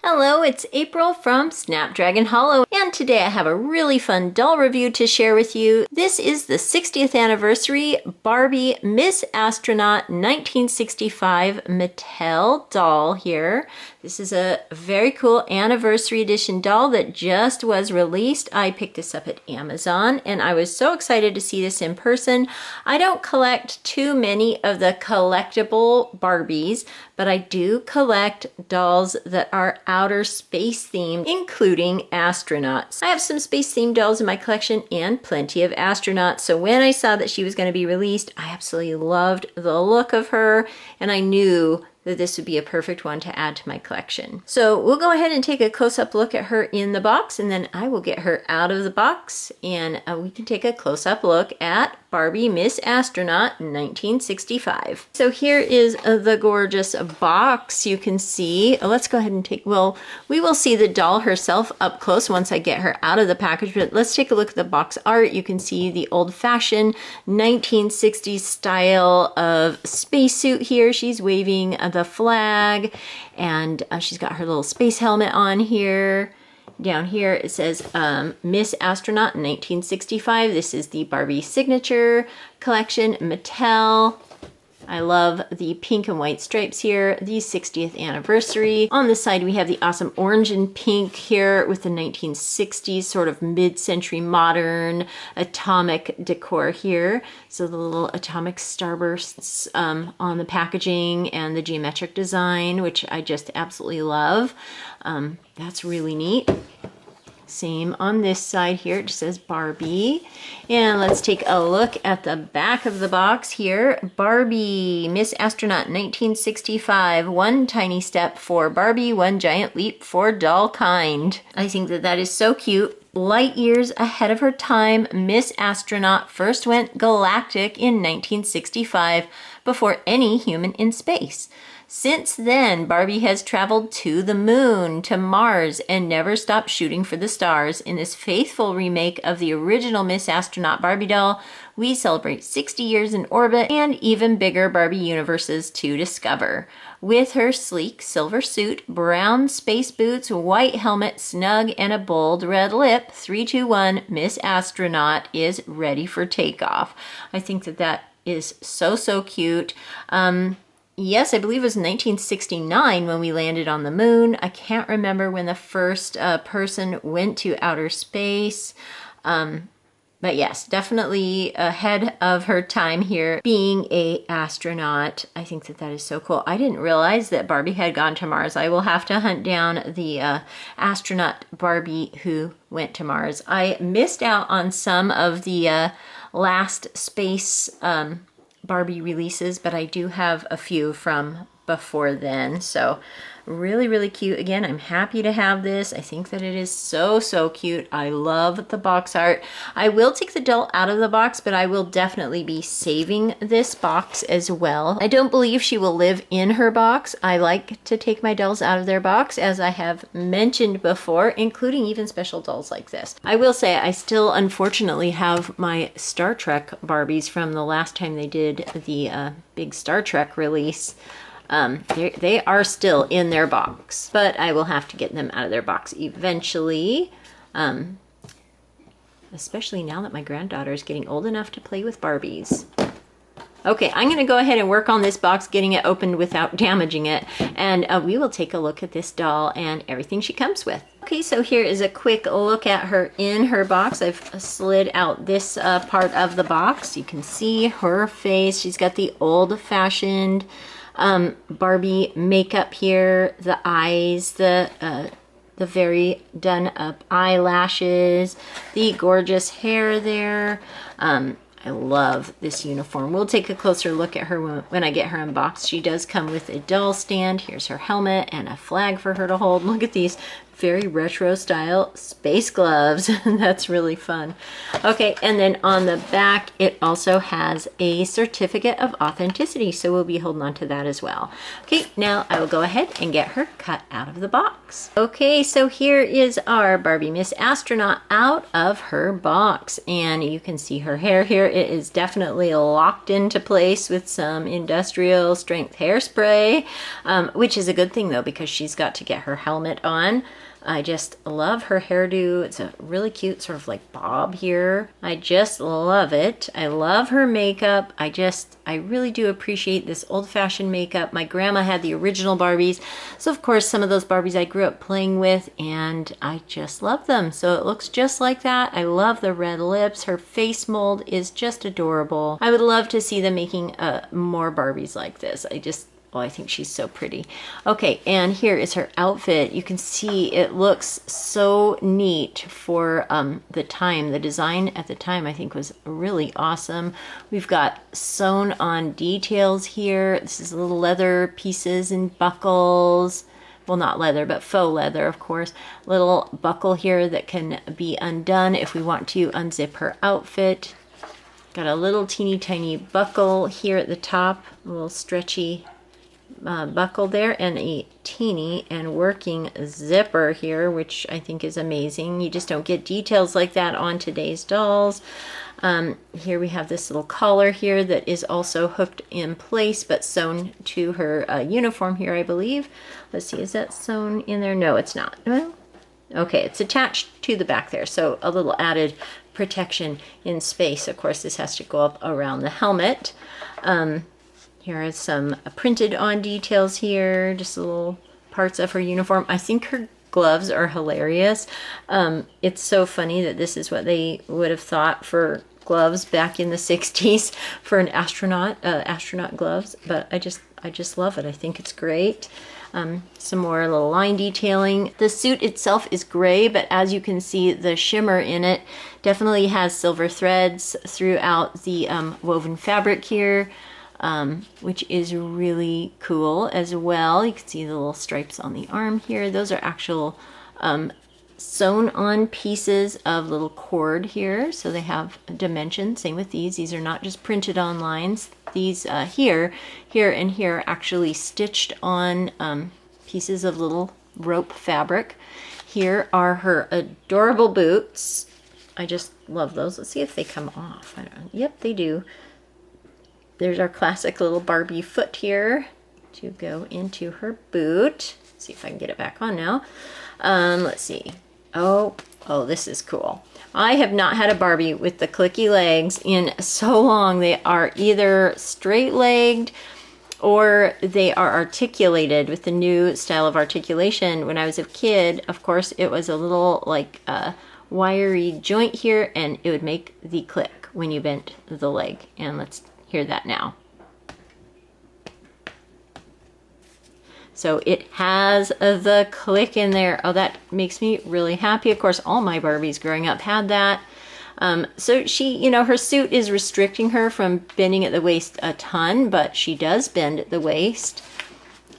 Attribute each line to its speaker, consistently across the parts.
Speaker 1: Hello, it's April from Snapdragon Hollow, and today I have a really fun doll review to share with you. This is the 60th anniversary Barbie Miss Astronaut 1965 Mattel doll here. This is a very cool anniversary edition doll that just was released. I picked this up at Amazon, and I was so excited to see this in person. I don't collect too many of the collectible Barbies, but I do collect dolls that are outer space themed, including astronauts. I have some space themed dolls in my collection and plenty of astronauts. So when I saw that she was going to be released, I absolutely loved the look of her, and I knew that this would be a perfect one to add to my collection. So we'll go ahead and take a close-up look at her in the box, and then I will get her out of the box, and we can take a close-up look at Barbie Miss Astronaut 1965. So here is the gorgeous box you can see. Let's go ahead and we will see the doll herself up close once I get her out of the package, but let's take a look at the box art. You can see the old-fashioned 1960s style of spacesuit here. She's waving the flag, and she's got her little space helmet on here. Down here it says Miss Astronaut 1965. This is the Barbie Signature collection, Mattel. I love the pink and white stripes here, the 60th anniversary. On this side we have the awesome orange and pink here with the 1960s sort of mid-century modern atomic decor here. So the little atomic starbursts on the packaging and the geometric design, which I just absolutely love. That's really neat. Same on this side here, it just says Barbie. And let's take a look at the back of the box here. Barbie, Miss Astronaut 1965. One tiny step for Barbie, one giant leap for doll kind. I think that that is so cute. Light years ahead of her time, Miss Astronaut first went galactic in 1965 before any human in space. Since then, Barbie has traveled to the moon, to Mars, and never stopped shooting for the stars. In this faithful remake of the original Miss Astronaut Barbie doll, we celebrate 60 years in orbit and even bigger Barbie universes to discover. With her sleek silver suit, brown space boots, white helmet, snug, and a bold red lip, 321 Miss Astronaut is ready for takeoff. I think that that is so cute. Yes, I believe it was 1969 when we landed on the moon. I can't remember when the first person went to outer space. But yes, definitely ahead of her time here being a astronaut. I think that that is so cool. I didn't realize that Barbie had gone to Mars. I will have to hunt down the astronaut Barbie who went to Mars. I missed out on some of the last space Barbie releases, but I do have a few from before then. So really cute. Again, I'm happy to have this. I think that it is so cute. I love the box art. I will take the doll out of the box, but I will definitely be saving this box as well. I don't believe she will live in her box. I like to take my dolls out of their box, as I have mentioned before, including even special dolls like this. I will say I still unfortunately have my Star Trek Barbies from the last time they did the big Star Trek release. They are still in their box, but I will have to get them out of their box eventually, especially now that my granddaughter is getting old enough to play with Barbies. Okay, I'm going to go ahead and work on this box, getting it opened without damaging it, and we will take a look at this doll and everything she comes with. Okay, so here is a quick look at her in her box. I've slid out this part of the box. You can see her face. She's got the old-fashioned Barbie makeup here, the eyes, the very done up eyelashes, the gorgeous hair there. I love this uniform. We'll take a closer look at her when I get her unboxed. She does come with a doll stand. Here's her helmet and a flag for her to hold. Look at these very retro style space gloves. That's really fun. Okay, and then on the back, it also has a certificate of authenticity, so we'll be holding on to that as well. Okay, now I will go ahead and get her cut out of the box. Okay, so here is our Barbie Miss Astronaut out of her box, and you can see her hair here. It is definitely locked into place with some industrial strength hairspray, which is a good thing though, because she's got to get her helmet on. I just love her hairdo. It's a really cute sort of like bob here. I just love it. I love her makeup. I really do appreciate this old-fashioned makeup. My grandma had the original Barbies. So of course, some of those Barbies I grew up playing with, and I just love them. So it looks just like that. I love the red lips. Her face mold is just adorable. I would love to see them making more Barbies like this. I think she's so pretty. Okay, and here is her outfit. You can see it looks so neat for the time. The design at the time, I think, was really awesome. We've got sewn on details here. This is little leather pieces and buckles. Well, not leather, but faux leather, of course. Little buckle here that can be undone if we want to unzip her outfit. Got a little teeny tiny buckle here at the top, a little stretchy buckle there, and a teeny and working zipper here, which I think is amazing. You just don't get details like that on today's dolls. Here we have this little collar here that is also hooked in place but sewn to her uniform here, I believe. Let's see, is that sewn in there? No, it's not. Well, okay, it's attached to the back there, so a little added protection in space. Of course, this has to go up around the helmet. Here are some printed on details here, just little parts of her uniform. I think her gloves are hilarious. It's so funny that this is what they would have thought for gloves back in the 60s for an astronaut gloves, but I just love it. I think it's great. Some more little line detailing. The suit itself is gray, but as you can see, the shimmer in it definitely has silver threads throughout the woven fabric here. Which is really cool as well. You can see the little stripes on the arm here. Those are actual sewn on pieces of little cord here. So they have dimensions. Same with these. These are not just printed on lines. These here, and here are actually stitched on pieces of little rope fabric. Here are her adorable boots. I just love those. Let's see if they come off. I don't know. Yep, they do. There's our classic little Barbie foot here to go into her boot. Let's see if I can get it back on now. Let's see. Oh, this is cool. I have not had a Barbie with the clicky legs in so long. They are either straight-legged or they are articulated with the new style of articulation. When I was a kid, of course, it was a little like wiry joint here, and it would make the click when you bent the leg. And let's hear that now. So it has the click in there. Oh, that makes me really happy. Of course, all my Barbies growing up had that. So she, her suit is restricting her from bending at the waist a ton, but she does bend at the waist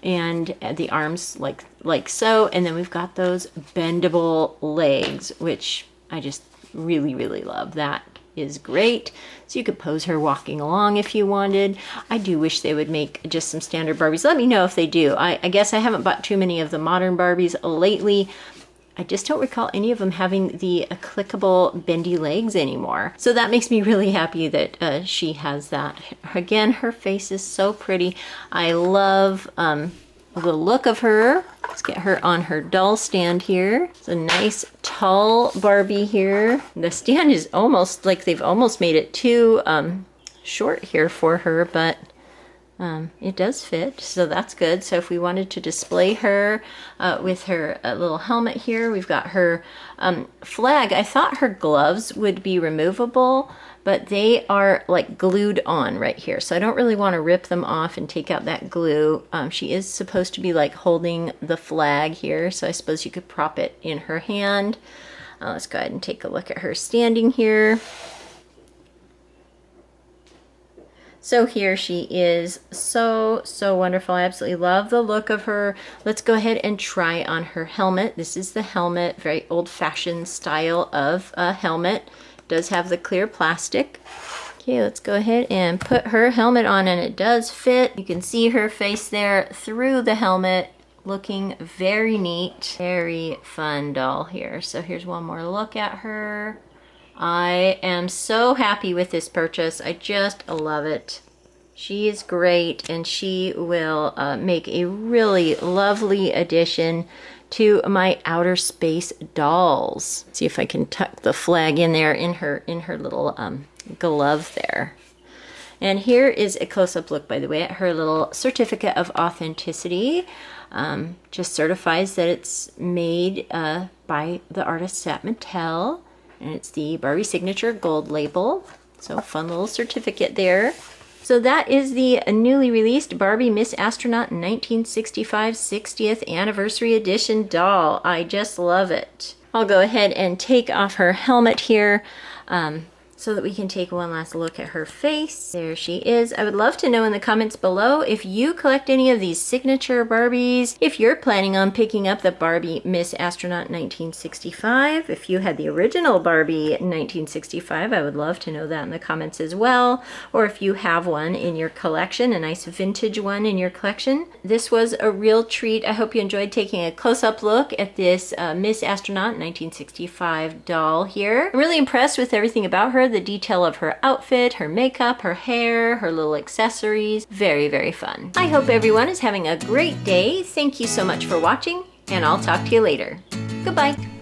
Speaker 1: and at the arms like so. And then we've got those bendable legs, which I just really, really love. That is great. So you could pose her walking along if you wanted. I do wish they would make just some standard Barbies. Let me know if they do. I guess I haven't bought too many of the modern Barbies lately. I just don't recall any of them having the clickable bendy legs anymore. So that makes me really happy that she has that. Again, her face is so pretty. I love the look of her. Let's get her on her doll stand here. It's a nice tall Barbie here. The stand is almost like they've almost made it too short here for her, but it does fit, so that's good. So if we wanted to display her with her little helmet here, we've got her flag. I thought her gloves would be removable, but they are like glued on right here. So I don't really want to rip them off and take out that glue. She is supposed to be like holding the flag here, so I suppose you could prop it in her hand. Let's go ahead and take a look at her standing here. So here she is, so wonderful. I absolutely love the look of her. Let's go ahead and try on her helmet. This is the helmet, very old-fashioned style of a helmet. It does have the clear plastic. Okay, let's go ahead and put her helmet on, and it does fit. You can see her face there through the helmet, looking very neat. Very fun doll here. So here's one more look at her. I am so happy with this purchase. I just love it. She is great, and she will make a really lovely addition to my outer space dolls. Let's see if I can tuck the flag in there in her little glove there. And here is a close-up look, by the way, at her little certificate of authenticity. Just certifies that it's made by the artists at Mattel. And it's the Barbie Signature gold label. So fun little certificate there. So that is the newly released Barbie Miss Astronaut 1965 60th Anniversary Edition doll. I just love it. I'll go ahead and take off her helmet here so that we can take one last look at her face. There she is. I would love to know in the comments below if you collect any of these signature Barbies, if you're planning on picking up the Barbie Miss Astronaut 1965, if you had the original Barbie 1965, I would love to know that in the comments as well, or if you have one in your collection, a nice vintage one in your collection. This was a real treat. I hope you enjoyed taking a close-up look at this Miss Astronaut 1965 doll here. I'm really impressed with everything about her. The detail of her outfit, her makeup, her hair, her little accessories. Very, very fun. I hope everyone is having a great day. Thank you so much for watching, and I'll talk to you later. Goodbye.